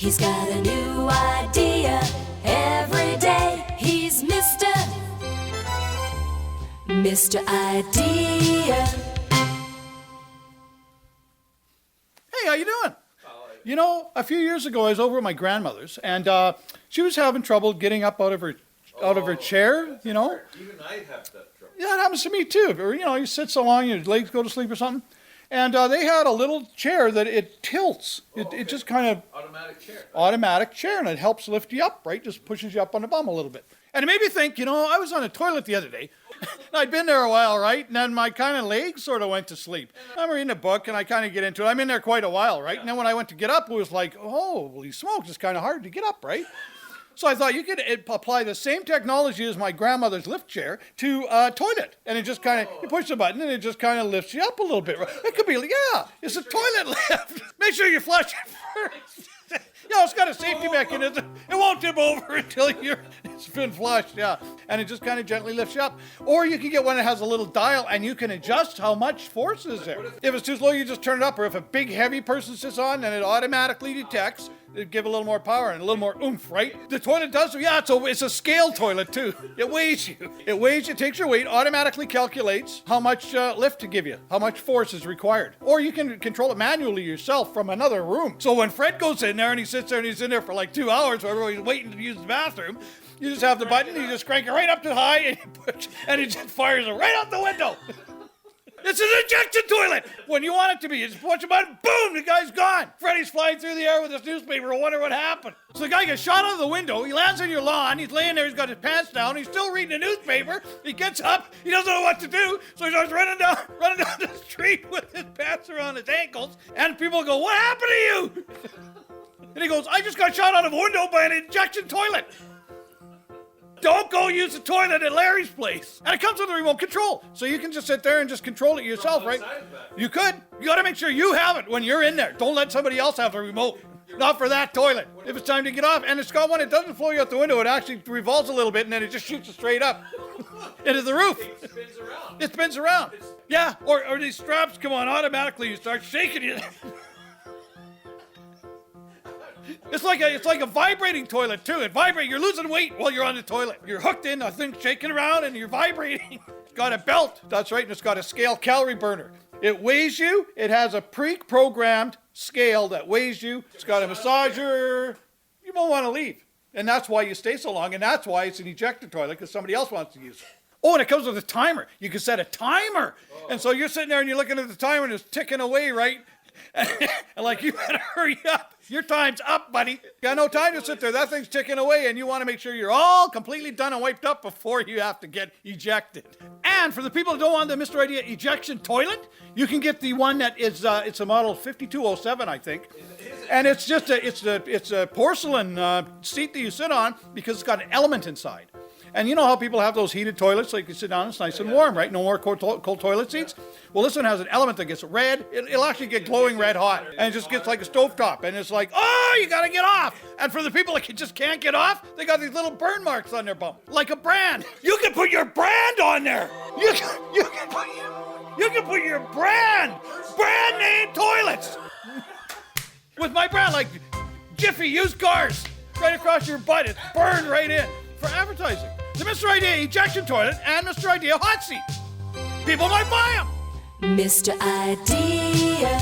He's got a new idea every day. He's Mr. Idea. Hey, how you doing? You know, a few years ago I was over at my grandmother's, and she was having trouble getting up out of her chair. You know. Even I have that trouble. Yeah, it happens to me too. Or, you know, you sit so long, your legs go to sleep or something. And they had a little chair that it tilts. It just kind of automatic chair, and it helps lift you up, right? Just pushes you up on the bum a little bit. And it made me think, you know, I was on a toilet the other day. I'd been there a while, right? And then my kind of legs sort of went to sleep. I'm reading a book, and I kind of get into it. I'm in there quite a while, right? And then when I went to get up, it was like, oh, holy smokes, it's kind of hard to get up, right? So I thought you could apply the same technology as my grandmother's lift chair to a toilet. And it just kind of, you push the button and it just kind of lifts you up a little bit. It could be, yeah, it's a toilet lift. Make sure you flush it first. You know, it's got a safety mechanism. It won't tip over until it's been flushed, yeah. And it just kind of gently lifts you up. Or you can get one that has a little dial and you can adjust how much force is there. If it's too slow, you just turn it up. Or if a big, heavy person sits on, then it automatically detects. It'd give a little more power and a little more oomph, right? The toilet does, yeah, it's a scale toilet too. It weighs you. It takes your weight, automatically calculates how much lift to give you, how much force is required. Or you can control it manually yourself from another room. So when Fred goes in there and he sits there and he's in there for like 2 hours while everybody's waiting to use the bathroom, you just have the button, you just crank it right up to high and you push, and it just fires it right out the window. It's an ejection toilet! When you want it to be, you just push a button, boom, the guy's gone. Freddy's flying through the air with his newspaper, I wonder what happened. So the guy gets shot out of the window, he lands on your lawn, he's laying there, he's got his pants down, he's still reading the newspaper, he gets up, he doesn't know what to do, so he starts running down the street with his pants around his ankles, and people go, what happened to you? And he goes, I just got shot out of a window by an ejection toilet. Don't go use the toilet at Larry's place. And it comes with a remote control. So you can just sit there and just control it yourself, right? You could. You got to make sure you have it when you're in there. Don't let somebody else have the remote. Not for that toilet. If it's time to get off, and it's got one, it doesn't flow you out the window. It actually revolves a little bit, and then it just shoots it straight up into the roof. It spins around. It spins around. Yeah, or these straps come on automatically. You start shaking it. It's like a vibrating toilet too. It vibrates. You're losing weight while you're on the toilet. You're hooked in, a thing shaking around, and you're vibrating. It's got a belt. That's right, and it's got a scale calorie burner. It weighs you. It has a pre-programmed scale that weighs you. It's got a massager. You won't want to leave, and that's why you stay so long, and that's why it's an ejector toilet, because somebody else wants to use it. Oh, and it comes with a timer. You can set a timer, and so you're sitting there and you're looking at the timer, and it's ticking away, right? And like, you better hurry up. Your time's up, buddy. You got no time to sit there. That thing's ticking away, and you want to make sure you're all completely done and wiped up before you have to get ejected. And for the people who don't want the Mr. Idea ejection toilet, you can get the one that is it's a model 5207, I think. And it's just a porcelain seat that you sit on because it's got an element inside. And you know how people have those heated toilets, so you can sit down, it's nice and warm, right? No more cold toilet seats. Well, this one has an element that gets red. It'll actually get glowing red hot, and it just gets like a stovetop, and it's like, oh, you gotta get off. And for the people that just can't get off, they got these little burn marks on their bum, like a brand. You can put your brand on there. You can put your brand name toilets with my brand, like Jiffy Used Cars, right across your butt. It's burned right in for advertising. The Mr. Idea ejection toilet and Mr. Idea hot seat. People might buy them. Mr. Idea.